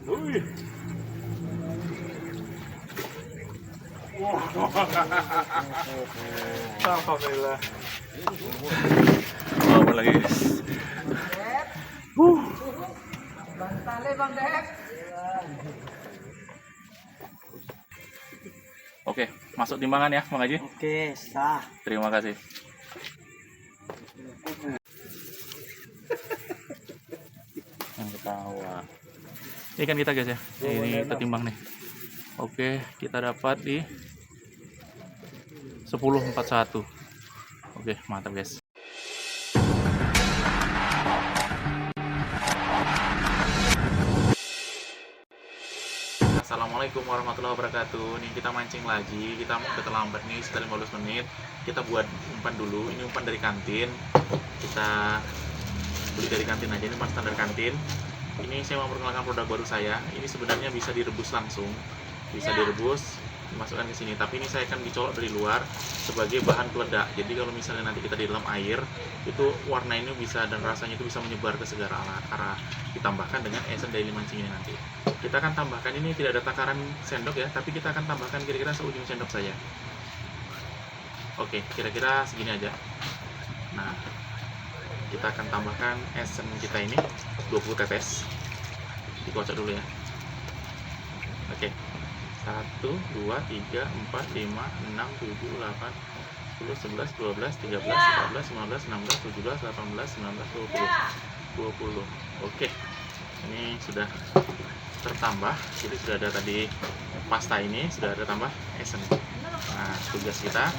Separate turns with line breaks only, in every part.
Wih. Alhamdulillah. Oh, lagi guys.
Bantale Bang Dek.
Oke, masuk timbangan ya, Bang Haji.
Oke, sah.
Terima kasih. Yang ketawa. Ini kan kita guys ya. Ini kita timbang nih. Oke, kita dapat di 1041. Oke, mantap guys. Assalamualaikum warahmatullahi wabarakatuh. Ini kita mancing lagi. Kita mau terlambat nih sekitar 15 menit. Kita buat umpan dulu. Ini umpan dari kantin. Kita beli dari kantin aja. Ini umpan standar kantin. Ini saya mau perkenalkan produk baru saya. Ini sebenarnya bisa direbus langsung. Bisa direbus, dimasukkan ke sini. Tapi ini saya akan dicolok dari luar sebagai bahan peledak. Jadi kalau misalnya nanti kita di dalam air, itu warna ini bisa dan rasanya itu bisa menyebar ke segala arah. Ditambahkan dengan esen daily mancing ini nanti. Kita akan tambahkan, ini tidak ada takaran sendok ya, tapi kita akan tambahkan kira-kira seujung sendok saja. Oke, kira-kira segini aja. Nah, kita akan tambahkan esen kita ini 20 tetes. Dikocok dulu ya. Oke. 1, 2, 3, 4, 5, 6, 7, 8, 10, 11, 12, 13, 14, 15, 16, 17, 18, 19, 20. Oke. Ini sudah tertambah. Jadi sudah ada tadi pasta ini, sudah ada tambah esen. Nah, tugas kita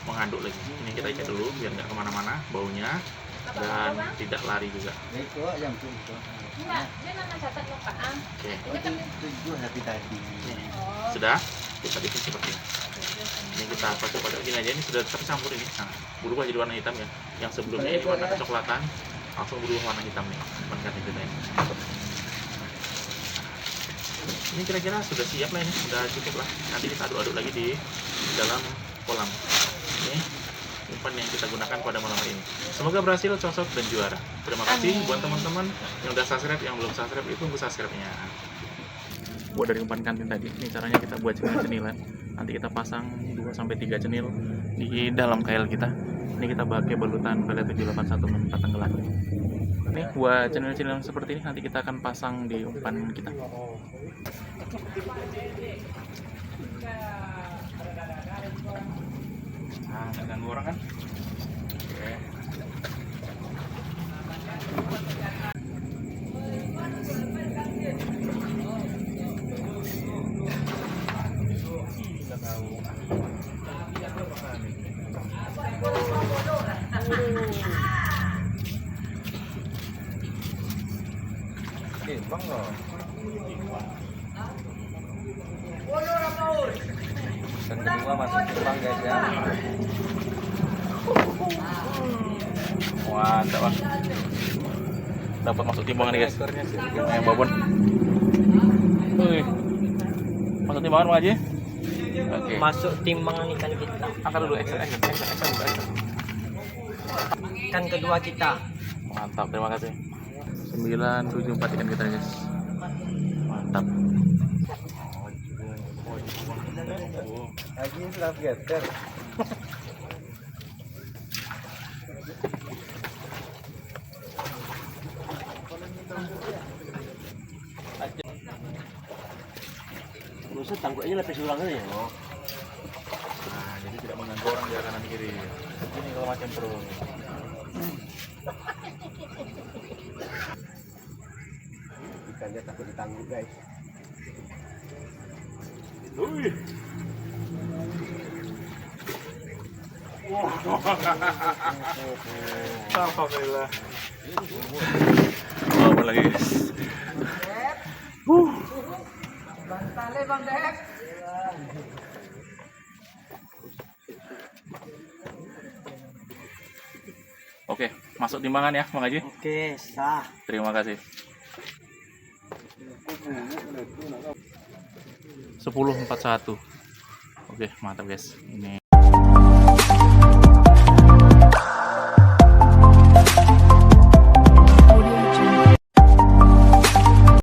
mengaduk lagi. Ini kita ikat dulu biar nggak kemana-mana baunya dan tidak lari juga. Oke. Sudah kita bikin seperti ini. Ini kita pakai pada gini aja, ini sudah tercampur ini. Nah, berubah jadi warna hitam ya. Yang sebelumnya ini warna kecoklatan, langsung berubah warna hitam nih. Bukan kita ini. Ini kira-kira sudah siap lah, ini sudah cukup lah. Nanti kita aduk-aduk lagi di dalam kolam. Ini umpan yang kita gunakan pada malam hari ini. Semoga berhasil, cocok dan juara. Terima kasih buat teman-teman yang udah subscribe, yang belum subscribe itu tunggu subscribe-nya. Buat dari umpan kantin tadi, ini caranya kita buat cemilan. Nanti kita pasang 2-3 cenil di dalam kail kita. Ini kita pakai balutan pelet 781 4 tenggelam. Ini buat cenil-cenil seperti ini nanti kita akan pasang di umpan kita. Nah, nggak ganggu orang kan? Oke. Timbang loh. Dan kedua masuk timbang guys ya. Mantap bang. Dapat masuk timbangan nih guys. Yang babon. Masuk timbangan Bang Haji. Oke.
Masuk timbangan ikan kita.
Angkat dulu action.
Ikan kedua kita.
Mantap, terima kasih. 974 ikan kita guys. Mantap.
Lagi sudah geter. Musuh tangguhnya lapis ulang aja ya.
Nah, jadi tidak mengganggu orang di kanan kiri. Ini kalau macam pro.
Ikannya takut ditangguh guys.
Wih. Alhamdulillah. Oh, lagi guys.
Bantale Bang Dek.
Oke, masuk timbangan ya, Bang Haji.
Oke, sah.
Terima kasih. 1041. Oke, mantap guys. Ini